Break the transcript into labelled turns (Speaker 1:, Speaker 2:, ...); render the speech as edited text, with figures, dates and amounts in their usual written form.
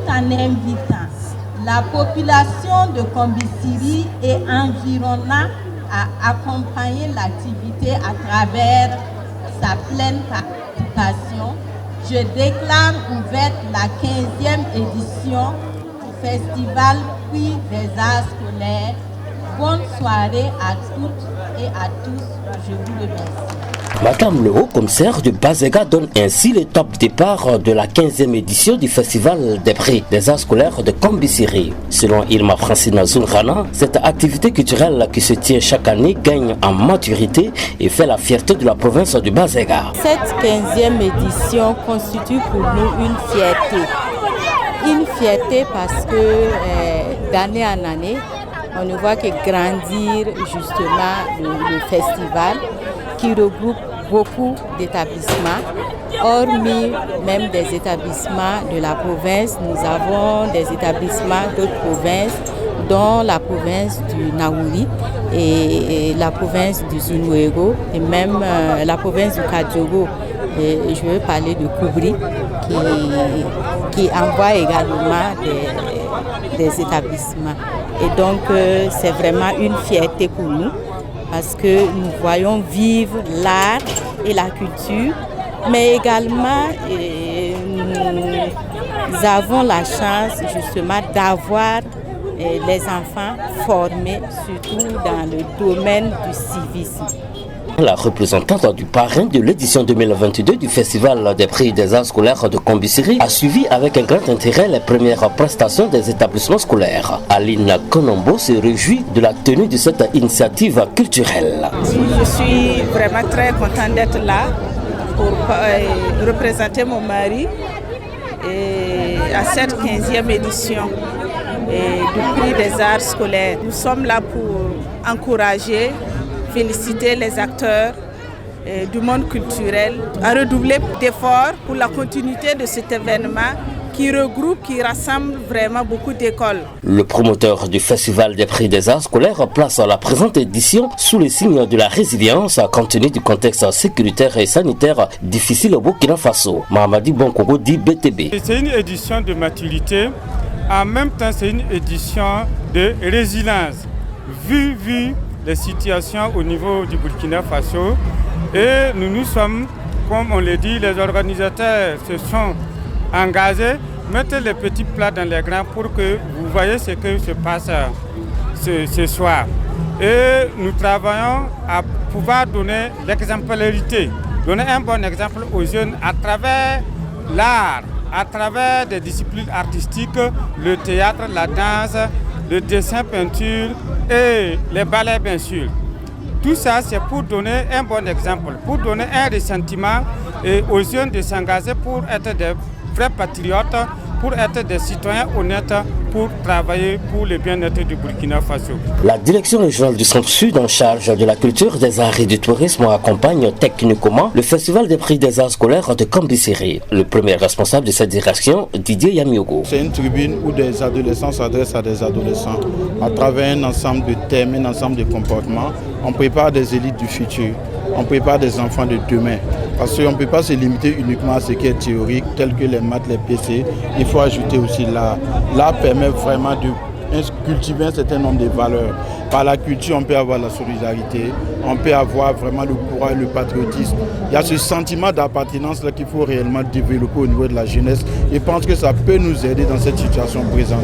Speaker 1: en invitant la population de Kombisiri et environnant à accompagner l'activité à travers sa pleine participation, je déclare ouverte la 15e édition du Festival Puits des Arts Scolaires. Bonne soirée à toutes et à tous. Je vous remercie.
Speaker 2: Madame le haut-commissaire de Bazega donne ainsi le top départ de la 15e édition du Festival des prix des arts scolaires de Kombisiri. Selon Irma Francine Zulrana, cette activité culturelle qui se tient chaque année gagne en maturité et fait la fierté de la province du Bazega.
Speaker 3: Cette 15e édition constitue pour nous une fierté. Une fierté parce que d'année en année, on ne voit que grandir justement le festival qui regroupe beaucoup d'établissements, hormis même des établissements de la province. Nous avons des établissements d'autres provinces, dont la province du Naouri et la province du Zunuego et même la province du Kadjogo. Et je veux parler de Koubri qui envoie également des établissements. Et donc c'est vraiment une fierté pour nous parce que nous voyons vivre l'art et la culture, mais également nous avons la chance justement d'avoir les enfants formés surtout dans le domaine du civisme.
Speaker 2: La représentante du parrain de l'édition 2022 du Festival des prix des arts scolaires de Kombisiri a suivi avec un grand intérêt les premières prestations des établissements scolaires. Aline Konombo se réjouit de la tenue de cette initiative culturelle.
Speaker 4: Je suis vraiment très contente d'être là pour représenter mon mari à cette 15e édition du prix des arts scolaires. Nous sommes là pour encourager, féliciter les acteurs du monde culturel à redoubler d'efforts pour la continuité de cet événement qui regroupe, qui rassemble vraiment beaucoup d'écoles.
Speaker 2: Le promoteur du Festival des prix des arts scolaires place la présente édition sous le signe de la résilience compte tenu du contexte sécuritaire et sanitaire difficile au Burkina Faso. Mahamadi Bonkogo dit BTB.
Speaker 5: C'est une édition de maturité, en même temps c'est une édition de résilience. Vu les situations au niveau du Burkina Faso et nous sommes, comme on l'a dit, les organisateurs se sont engagés, mettez les petits plats dans les grands pour que vous voyez ce que se passe ce soir. Et nous travaillons à pouvoir donner l'exemplarité, donner un bon exemple aux jeunes à travers l'art, à travers des disciplines artistiques, le théâtre, la danse, le dessin, peinture et les ballets bien sûr. Tout ça c'est pour donner un bon exemple, pour donner un ressentiment aux jeunes de s'engager pour être des vrais patriotes, pour être des citoyens honnêtes, pour travailler pour le bien-être du Burkina Faso.
Speaker 2: La direction régionale du Centre-Sud en charge de la culture, des arts et du tourisme accompagne techniquement le Festival des prix des arts scolaires de Kombisiri. Le premier responsable de cette direction, Didier Yamiogo.
Speaker 6: C'est une tribune où des adolescents s'adressent à des adolescents à travers un ensemble de thèmes, un ensemble de comportements. On prépare des élites du futur, on prépare des enfants de demain. Parce qu'on ne peut pas se limiter uniquement à ce qui est théorique, tel que les maths, les PC. Il faut ajouter aussi l'art. L'art permet vraiment de cultiver un certain nombre de valeurs. Par la culture, on peut avoir la solidarité, on peut avoir vraiment le courage, le patriotisme. Il y a ce sentiment d'appartenance là qu'il faut réellement développer au niveau de la jeunesse. Je pense que ça peut nous aider dans cette situation présente.